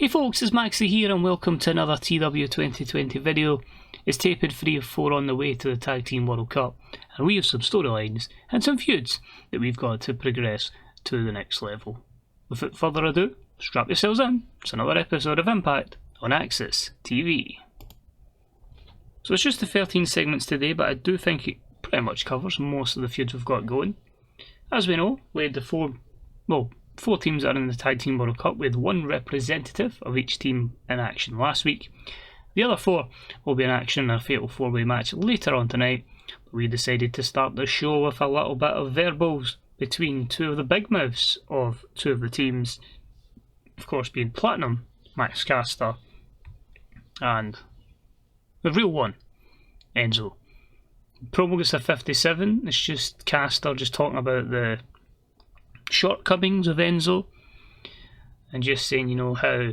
Hey folks, it's Maxie here and welcome to another TEW2020 video. It's taping 3 of 4 on the way to the Tag Team World Cup, and we have some storylines and some feuds that we've got to progress to the next level. Without further ado, strap yourselves in, it's another episode of Impact on Axis TV. So it's just the 13 segments today, but I do think it pretty much covers most of the feuds we've got going. As we know, we had the four teams that are in the Tag Team World Cup with one representative of each team in action last week. The other 4 will be in action in a fatal 4-way match later on tonight, but we decided to start the show with a little bit of verbals between 2 of the big mouths of 2 of the teams, of course being Platinum, Max Caster, and the real one, Enzo. Promo gets a 57, it's just Caster just talking about the shortcomings of Enzo and just saying, you know, how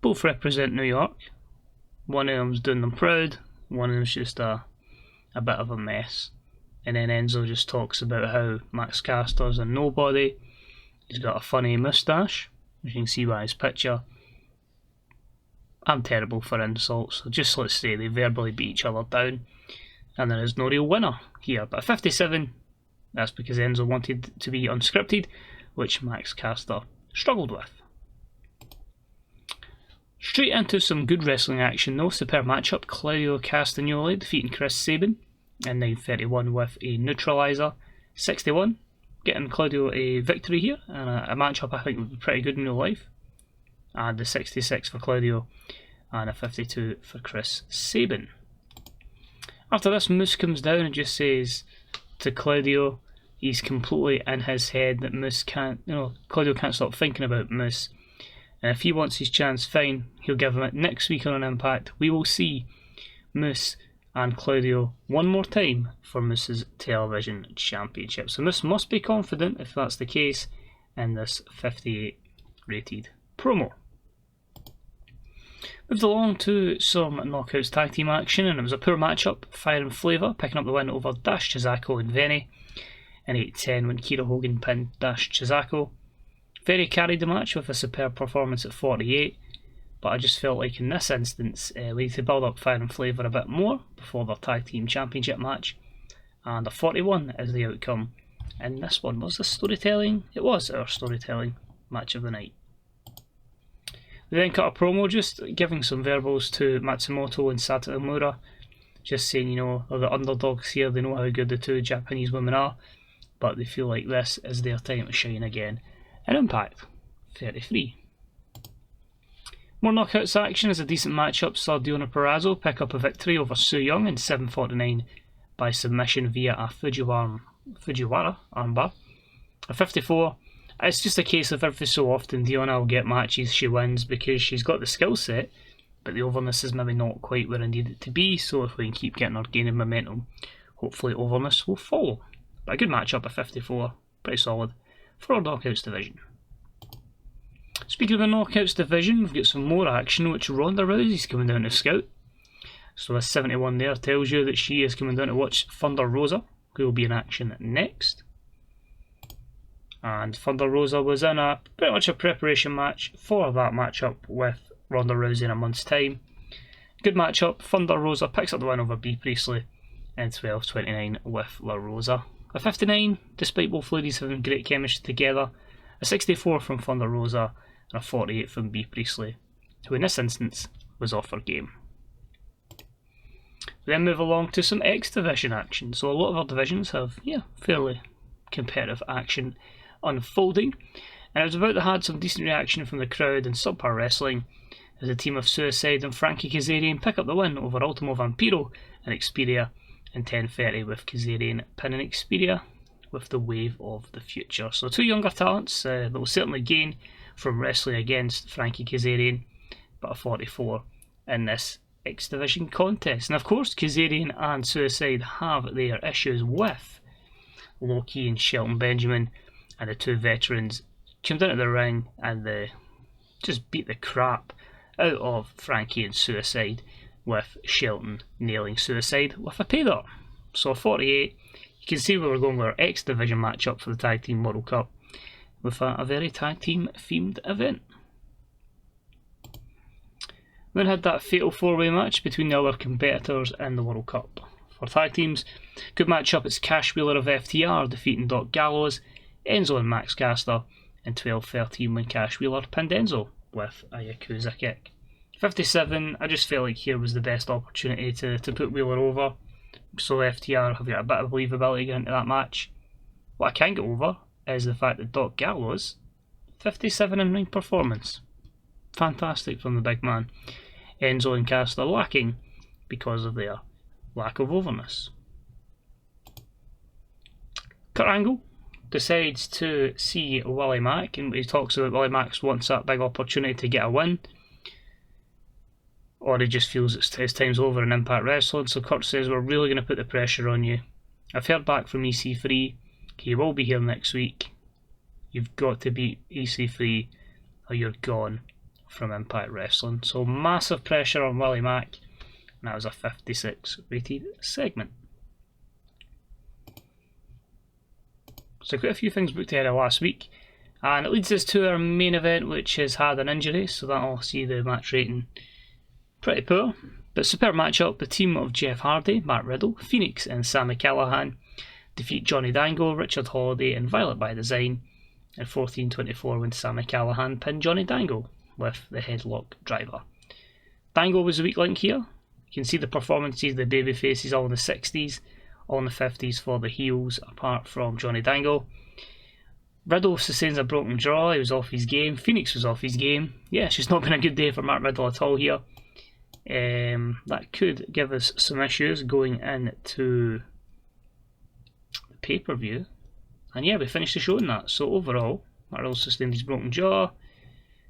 both represent New York. One of them's doing them proud, one of them's just a bit of a mess. And then Enzo just talks about how Max Caster's a nobody. He's got a funny moustache, as you can see by his picture. I'm terrible for insults, so just let's say they verbally beat each other down, and there is no real winner here. But 57, that's because Enzo wanted to be unscripted, which Max Caster struggled with. Straight into some good wrestling action though. Superb matchup, Claudio Castagnoli defeating Chris Sabin in 9:31 with a neutralizer. 61, getting Claudio a victory here, and a matchup I think would be pretty good in real life. And the 66 for Claudio, and a 52 for Chris Sabin. After this, Moose comes down and just says to Claudio, he's completely in his head that Claudio can't stop thinking about Moose. And if he wants his chance, fine, he'll give him it next week on an Impact. We will see Moose and Claudio one more time for Moose's television championship. So Moose must be confident, if that's the case, in this 58 rated promo. Moved along to some Knockouts tag team action, and it was a poor matchup. Fire and Flavor picking up the win over Dash Chizako and Venny in 8:10 when Kira Hogan pinned Dash Chizako. Venny carried the match with a superb performance at 48, but I just felt like in this instance we need to build up Fire and Flavor a bit more before their tag team championship match, and a 41 is the outcome. And this one was the storytelling, it was our storytelling match of the night. We then cut a promo just giving some verbals to Matsumoto and Sata Omura, just saying, you know, they're the underdogs here, they know how good the 2 Japanese women are, but they feel like this is their time to shine again. And Impact 33. More Knockouts action is a decent matchup. Saw Diona Purrazzo pick up a victory over Su Yung in 7:49 by submission via a Fujiwara armbar. A 54. It's just a case of every so often Diona will get matches she wins because she's got the skill set, but the overness is maybe not quite where I need it to be, so if we can keep getting her gaining momentum, hopefully overness will follow. But a good matchup at 54, pretty solid for our Knockouts division. Speaking of the Knockouts division, we've got some more action, which Ronda Rousey's coming down to scout. So a 71 there tells you that she is coming down to watch Thunder Rosa, who will be in action next. And Thunder Rosa was in pretty much a preparation match for that matchup with Ronda Rousey in a month's time. Good matchup. Thunder Rosa picks up the win over Bea Priestley in 12:29 with La Rosa. A 59, despite both ladies having great chemistry together. A 64 from Thunder Rosa and a 48 from Bea Priestley, who in this instance was off her game. We then move along to some X Division action. So a lot of our divisions have, fairly competitive action unfolding, and it was about to have some decent reaction from the crowd and subpar wrestling as the team of Suicide and Frankie Kazarian pick up the win over Ultimo Vampiro and Xperia in 10:30 with Kazarian pinning Xperia with the wave of the future. So 2 younger talents that will certainly gain from wrestling against Frankie Kazarian, but a 44 in this X Division contest. And of course Kazarian and Suicide have their issues with Loki and Shelton Benjamin, and the 2 veterans come down to the ring and they just beat the crap out of Frankie and Suicide, with Shelton nailing Suicide with a pay dirt. So 48, you can see where we're going with our X Division matchup for the Tag Team World Cup, with a very tag team themed event. Then had that fatal 4-way match between the other competitors in the World Cup. For tag teams, good match up, it's Cash Wheeler of FTR defeating Doc Gallows, Enzo and Max Caster in 12-13 when Cash Wheeler pinned Enzo with a Yakuza kick. 57, I just felt like here was the best opportunity to put Wheeler over, so FTR have got a bit of believability going into that match. What I can't get over is the fact that Doc Gallows, 57 in ring performance. Fantastic from the big man. Enzo and Caster lacking because of their lack of overness. Kurt Angle decides to see Willie Mack, and he talks about Willie Mack wants that big opportunity to get a win, or he just feels his time's over in Impact Wrestling. So Kurt says, we're really going to put the pressure on you. I've heard back from EC3, he will be here next week. You've got to beat EC3 or you're gone from Impact Wrestling. So massive pressure on Willie Mack, and that was a 56 rated segment. So quite a few things booked ahead of last week, and it leads us to our main event, which has had an injury, so that'll see the match rating pretty poor. But superb matchup, the team of Jeff Hardy, Matt Riddle, Phoenix and Sami Callihan defeat Johnny Dango, Richard Holiday and Violet by Design in 14-24 when Sami Callihan pinned Johnny Dango with the headlock driver. Dango was the weak link here. You can see the performances of the baby faces all in the 60s, all in the 50s for the heels apart from Johnny Dango. Riddle sustains a broken jaw, he was off his game. Phoenix was off his game. Yeah, it's just not been a good day for Matt Riddle at all here. That could give us some issues going into the pay-per-view. And yeah, we finished the show in that. So overall, Matt Riddle sustained his broken jaw.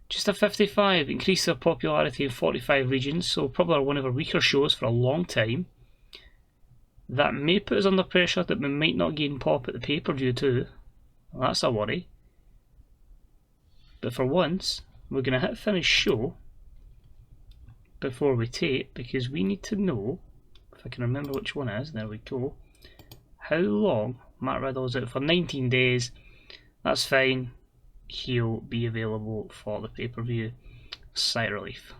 Just a 55, increased their popularity in 45 regions, so probably one of our weaker shows for a long time. That may put us under pressure that we might not gain pop at the pay-per-view too. Well, that's a worry. But for once, we're going to hit finish show before we tape, because we need to know, if I can remember which one is, there we go, how long Matt Riddle's out for. 19 days. That's fine. He'll be available for the pay-per-view. Sigh of relief.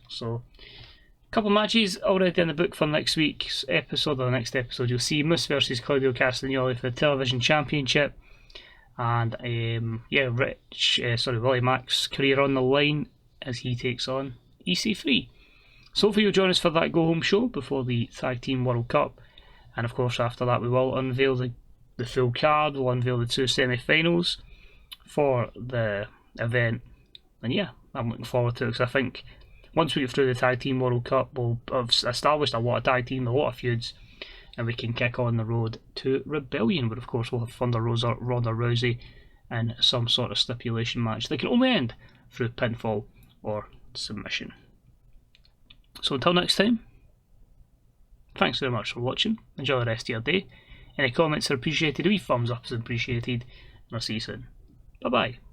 So, a couple of matches already in the book for next week's episode, or the next episode. You'll see Moose versus Claudio Castagnoli for the Television Championship. And, Willie Mack's career on the line as he takes on EC3. So hopefully you'll join us for that go-home show before the Tag Team World Cup. And of course after that we will unveil the full card, we'll unveil the 2 semi-finals for the event. And yeah, I'm looking forward to it, because I think once we get through the Tag Team World Cup, we'll have established a lot of tag team, a lot of feuds, and we can kick on the road to Rebellion, where of course we'll have Thunder Rosa, Ronda Rousey in some sort of stipulation match that can only end through pinfall or submission. So until next time, thanks very much for watching, enjoy the rest of your day. Any comments are appreciated, a wee thumbs up is appreciated, and I'll see you soon. Bye bye.